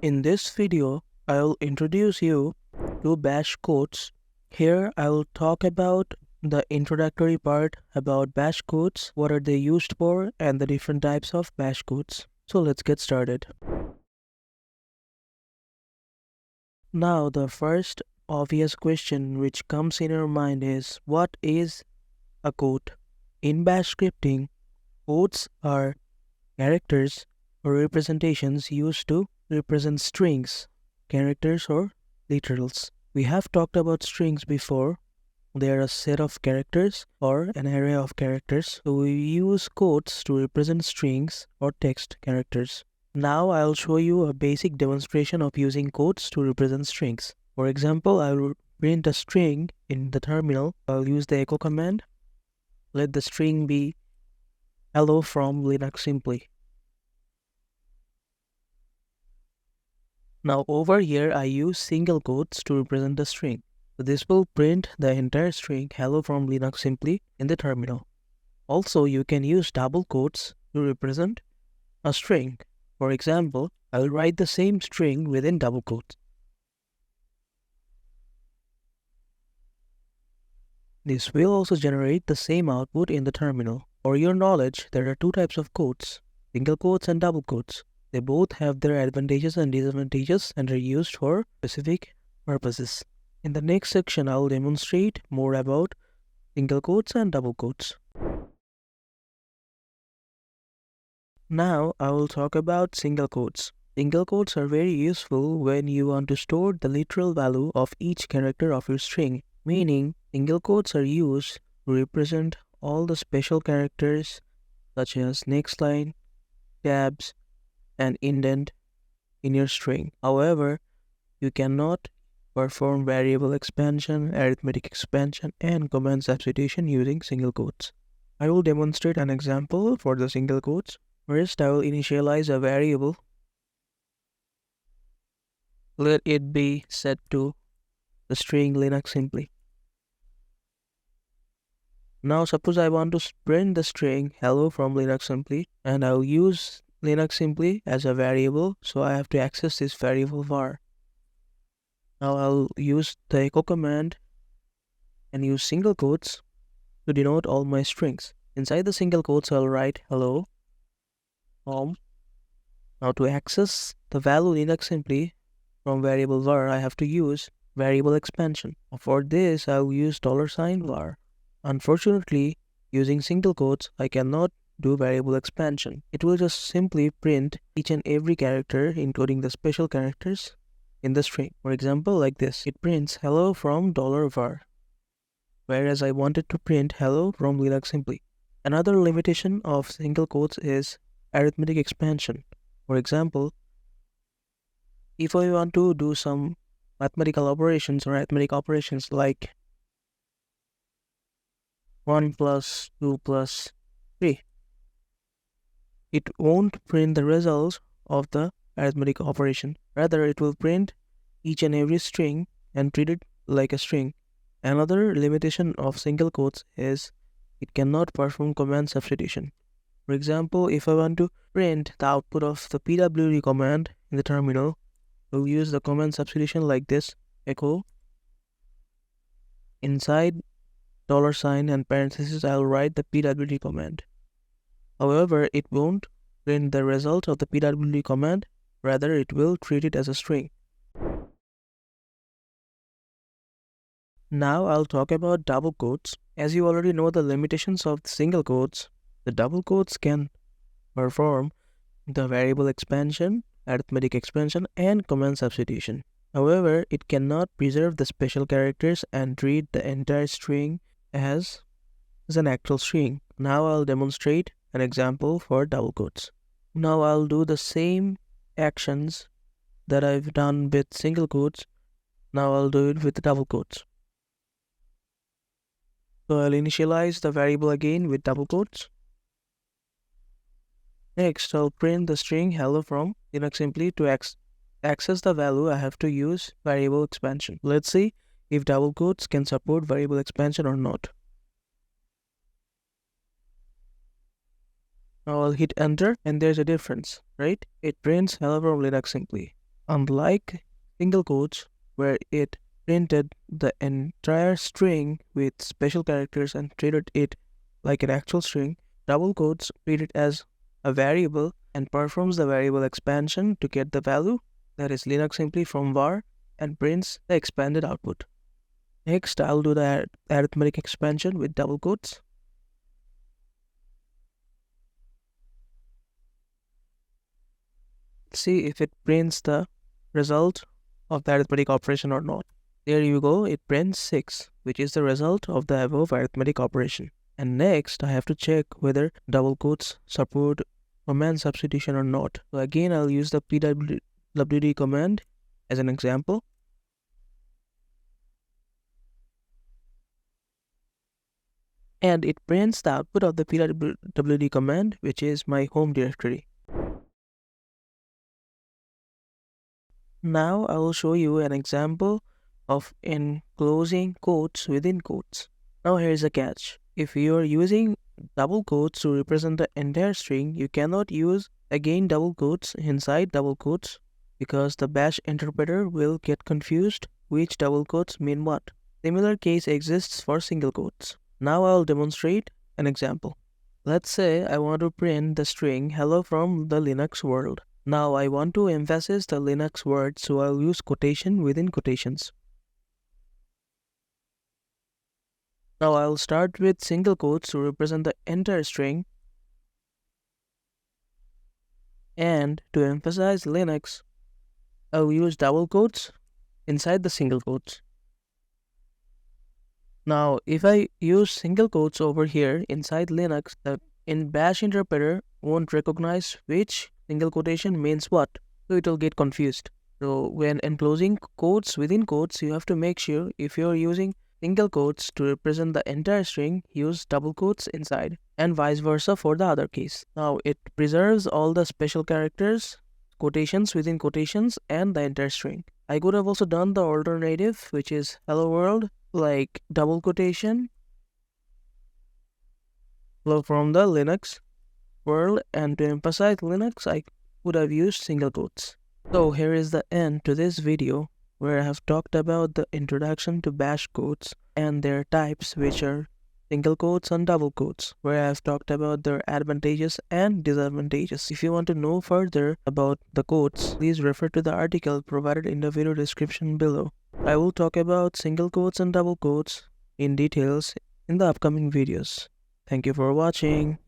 In this video, I will introduce you to bash codes. Here I will talk about the introductory part about bash codes, what are they used for, and the different types of bash codes. So let's get started. Now the first obvious question which comes in your mind is, what is a code? In bash scripting, codes are characters or representations used to represent strings, characters or literals. We have talked about strings before. They are a set of characters or an array of characters. So we use codes to represent strings or text characters. Now I'll show you a basic demonstration of using codes to represent strings. For example, I will print a string in the terminal. I'll use the echo command. Let the string be hello from LinuxSimply. Now over here I use single quotes to represent the string. So this will print the entire string hello from LinuxSimply in the terminal. Also you can use double quotes to represent a string. For example, I will write the same string within double quotes. This will also generate the same output in the terminal. For your knowledge, there are two types of quotes, single quotes and double quotes. They both have their advantages and disadvantages and are used for specific purposes. In the next section, I will demonstrate more about single quotes and double quotes. Now, I will talk about single quotes. Single quotes are very useful when you want to store the literal value of each character of your string, meaning single quotes are used to represent all the special characters such as next line, tabs, and indent in your string. However, you cannot perform variable expansion, arithmetic expansion, and command substitution using single quotes. I will demonstrate an example for the single quotes. First, I will initialize a variable. Let it be set to the string LinuxSimply. Now suppose I want to print the string hello from LinuxSimply, and I will use LinuxSimply as a variable, so I have to access this variable var. Now I'll use the echo command and use single quotes to denote all my strings. Inside the single quotes I'll write hello from. Now to access the value LinuxSimply from variable var, I have to use variable expansion. For this I'll use $var. Unfortunately, using single quotes, I cannot do variable expansion. It will just simply print each and every character, including the special characters, in the string. For example, like this, it prints hello from $var, whereas I wanted to print hello from LinuxSimply. Another limitation of single quotes is arithmetic expansion. For example, if I want to do some mathematical operations or arithmetic operations like 1 plus 2 plus 3. It won't print the results of the arithmetic operation. Rather, it will print each and every string and treat it like a string. Another limitation of single quotes is it cannot perform command substitution. For example, if I want to print the output of the pwd command in the terminal, we'll use the command substitution like this, echo. Inside $sign and parentheses, I'll write the pwd command. However, it won't print the result of the pwd command, rather it will treat it as a string. Now I'll talk about double quotes. As you already know the limitations of the single quotes, the double quotes can perform the variable expansion, arithmetic expansion, and command substitution. However, it cannot preserve the special characters and treat the entire string as an actual string. Now I'll demonstrate an example for double quotes. Now I'll do the same actions that I've done with single quotes. Now I'll do it with double quotes. So I'll initialize the variable again with double quotes. Next, I'll print the string hello from LinuxSimply. To access the value, I have to use variable expansion. Let's see if double quotes can support variable expansion or not. Now I'll hit enter and there's a difference, right? It prints hello from LinuxSimply. Unlike single quotes, where it printed the entire string with special characters and treated it like an actual string, double quotes treat it as a variable and performs the variable expansion to get the value, that is LinuxSimply from var, and prints the expanded output. Next, I'll do the arithmetic expansion with double quotes. See if it prints the result of the arithmetic operation or not. There you go, it prints 6, which is the result of the above arithmetic operation. And next, I have to check whether double quotes support command substitution or not. So again, I'll use the pwd command as an example. And it prints the output of the pwd command, which is my home directory. Now I will show you an example of enclosing quotes within quotes. Now here is a catch. If you are using double quotes to represent the entire string, you cannot use again double quotes inside double quotes because the bash interpreter will get confused which double quotes mean what. Similar case exists for single quotes. Now I will demonstrate an example. Let's say I want to print the string hello from the Linux world. Now I want to emphasize the Linux word, so I'll use quotation within quotations. Now I'll start with single quotes to represent the entire string. And to emphasize Linux, I'll use double quotes inside the single quotes. Now if I use single quotes over here inside Linux, the bash interpreter won't recognize which single quotation means what, so it will get confused. So when enclosing quotes within quotes, you have to make sure if you are using single quotes to represent the entire string, use double quotes inside, and vice versa for the other case. Now it preserves all the special characters, quotations within quotations, and the entire string. I could have also done the alternative, which is hello world, like double quotation from the Linux world, and to emphasize Linux, I would have used single quotes. So here is the end to this video, where I have talked about the introduction to bash quotes and their types, which are single quotes and double quotes, where I have talked about their advantages and disadvantages. If you want to know further about the quotes, please refer to the article provided in the video description below. I will talk about single quotes and double quotes in details in the upcoming videos. Thank you for watching.